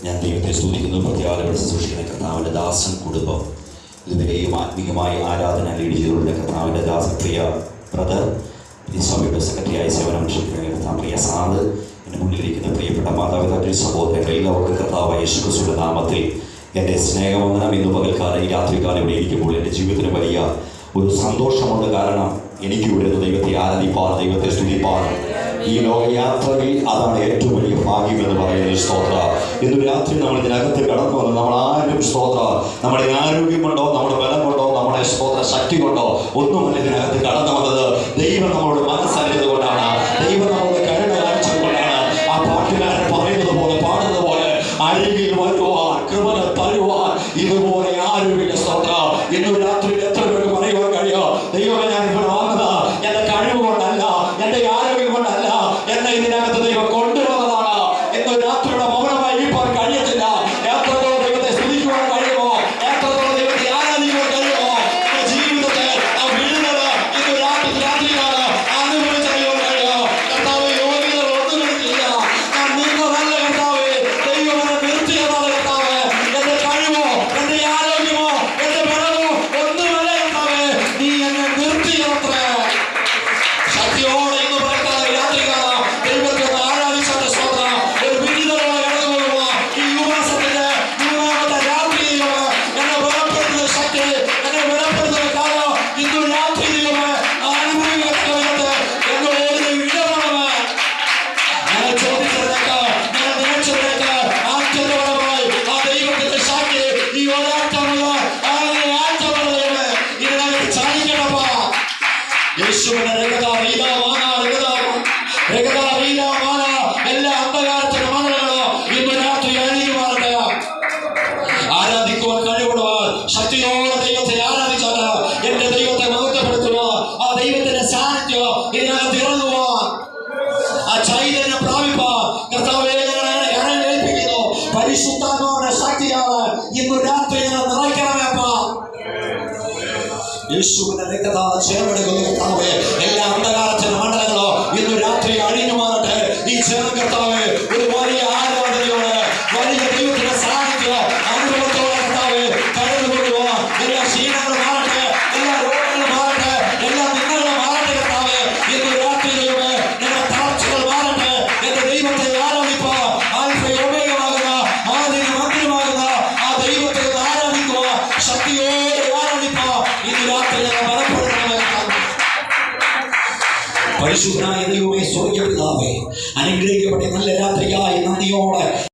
ഞാൻ ദൈവത്തെ സ്തുതിക്കുന്നു. പ്രത്യേകത സൂക്ഷിക്കുന്ന കർത്താവിൻ്റെ ദാസൻ കുടുംബം ഇതുവരെയും ആത്മീയമായി ആരാധന ലീഡ് ചെയ്തുകൊണ്ട് കർത്താവിൻ്റെ ദാസൻ പ്രിയ ബ്രദർ ഈ സഭയുടെ സെക്രട്ടറിയായി സേവനമനുഷ്ഠിക്കുന്ന കർത്താവ് പ്രിയ സാദ്, എൻ്റെ മുന്നിലിരിക്കുന്ന പ്രിയപ്പെട്ട മാതാപിതാക്കൾ, സഹോദരങ്ങൾ എല്ലാവർക്കും കർത്താവായ യേശുക്രിസ്തുവിന്റെ നാമത്തിൽ എൻ്റെ സ്നേഹവന്ദനം. ഇന്ന് പകൽക്കാലം ഈ രാത്രികാലം ഇവിടെ ഇരിക്കുമ്പോൾ എൻ്റെ ജീവിതത്തിന് വലിയ ഒരു സന്തോഷമുണ്ട്. കാരണം എനിക്ക് ഇവിടെ ദൈവത്തെ ആരാധിപ്പാൻ, ദൈവത്തെ സ്തുതിപ്പാൻ ഈ ലോകയാത്രയിൽ അതാണ് ഏറ്റവും വലിയ ഭാഗ്യം എന്ന് പറയുന്നത്. സ്തോത്ര. ഇന്ന് രാത്രി നമ്മൾ ഇതിനകത്ത് കടന്നു വന്ന് നമ്മൾ ആരും സ്തോത്ര നമ്മുടെ ആരോഗ്യം കൊണ്ടോ നമ്മുടെ ബലം കൊണ്ടോ നമ്മുടെ സ്തോത്ര ശക്തി കൊണ്ടോ ഒന്നുമല്ല ഇതിനകത്ത് കടന്നു വന്നത്. ദൈവം നമ്മളോട് മനസ്സറിഞ്ഞത് കൊണ്ടാണ്, ദൈവം നമ്മളോട് കരുണ കാണിച്ചത് കൊണ്ടാണ്. ആ പാട്ടുകാരൻ പറയുന്നത് പോലെ, പാടുന്നത് പോലെ അരികിൽ വരുവാൻ, കൃപ തരുവാൻ ഇതുപോലെ ആരുമില്ല. സ്തോത്ര. ഇന്ന് രാത്രി എത്ര പേർക്ക് പറയുവാൻ കഴിയോ, ദൈവമേ ഞാൻ ഇവിടെ വന്നത് എന്റെ കഴിവ് കൊണ്ടല്ല, എന്റെ ആരോഗ്യം കൊണ്ടല്ല, എന്നെ ഇതിനകത്ത് ദൈവം കൊണ്ടുവന്നതാണ്. ഇന്ന് രാത്രിയുടെ മൗനമായി ഇരിക്കാൻ കഴിയത്തില്ല. എത്രത്തോളം ദൈവത്തെ സ്തുതിക്കുവാൻ കഴിയുമോ, എത്രത്തോളം ദൈവത്തെ ആരാധിക്കുവാൻ കഴിയുമോ, നമ്മുടെ ജീവിതത്തെ ആ വിടുന്നത് ഇന്ന് രാത്രിയാണ് അനുഭവിച്ചറിയാൻ കഴിയോ. കർത്താവ് യോഗ്യത ഒന്നുമില്ല, ഞാൻ നിന്നതല്ല കർത്താവ്, ദൈവം എന്നെ നിർത്തിയതാണ് കർത്താവ്. എന്റെ കഴിവോ എന്റെ ആരോഗ്യമോ എന്റെ ബലമോ ഒന്നുമല്ല കർത്താവ്, നീ എന്നെ നിർത്തിയത്രേ. ശക്തിയോടെ ഇന്ന് പകൽക്കാലം രാത്രികാലം ദൈവത്തെ ആരാധിച്ചാൽ സ്തോത്ര. ഒരു വിടുതലോടെ കടന്നു പോകുക ഈ ഉപവാസത്തിന്റെ മൂന്നാമത്തെ രാത്രിയിൽ എന്നെ ബലപ്പെടുത്തുന്ന ശക്തി, എന്നെ ബലപ്പെടുത്തുന്ന കാലം ഇന്ന് രാത്രിയിൽ അനുഭവിക്കട്ടെ. എന്നോട് ഇടപെടണമേ. ഞാൻ ചോദിച്ചതിനേക്ക്, ഞാൻ നിലച്ചതിനേക്ക് ആശ്ചര്യപരമായി ആ ദൈവത്തിന്റെ ശക്തി ഈ ഒരാഴ്ചമുള്ള ആഴ്ചമുള്ള ഇതിനകത്ത് ചാലിക്കണപ്പാ. യേശുവിന്റെ എല്ലാ അന്ധകാരത്തിന്റെ മണലുകളോ ഇന്ന് രാത്രി അഴിയുമാറട്ടെ. ആരാധിക്കുവാൻ കഴിവുള്ളവർ ശക്തിയോടെ ദൈവത്തെ ആരാധിച്ചാൽ എന്റെ ദൈവത്തെ മഹത്വപ്പെടുത്തുവാൻ, ആ ദൈവത്തിന്റെ സാന്നിധ്യം ഇതിനകത്ത് ഇറങ്ങുവാൻ, ആ ചൈതന്യം പ്രാപിപ്പാൻ കർത്താവേ ഏൽപ്പിക്കുന്നു. പരിശുദ്ധാത്മാവിന്റെ ശക്തിയാണ് ഇന്ന് രാത്രി നിറയ്ക്കണമേപ്പാ. യേശുവിന്റെ രക്തത്താൽ ചേർന്നെടുക്കുന്ന കർത്താവേ എല്ലാ അന്ധകാരത്തിന്റെ മണ്ഡലങ്ങളോ ഇന്ന് രാത്രി അഴിഞ്ഞു മാറട്ടെ. ഈ ചേർന്ന കർത്താവേ ഒരു വലിയ ആരാധനയോടെ വലിയ ദൈവത്തിന്റെ സാന്നിധ്യം അനുഭവത്തോടെ കർത്താവേ കടന്നു കൊണ്ടുപോകാൻ എല്ലാ ക്ഷീണങ്ങളും മാറട്ടെ, എല്ലാ രോഗങ്ങളും മാറട്ടെ, എല്ലാ നിങ്ങളും മാറട്ടെ കർത്താവേ. ഇന്ന് രാത്രി ദൈവമേ ഞങ്ങളുടെ തളർച്ചകൾ മാറട്ടെ. എന്റെ ദൈവത്തെ ആരാധിപ്പാൻ ആൽഫയും ഒമേഗയുമാകുന്ന ആദിയും അന്ത്യവുമാകുന്ന ആ ദൈവത്തെ ആരാധിക്കുക, ശക്തിയോടെ ആരാധിപ്പാൻ ഇന്ന് രാത്രി ഞങ്ങൾ ബലപ്പെടുത്തണമേ. പരിശുദ്ധനായ ദൈവമേ, സ്വർഗ്ഗപിതാവേ, അനുഗ്രഹിക്കപ്പെട്ട നല്ല രാത്രിയായി നന്ദിയോടെ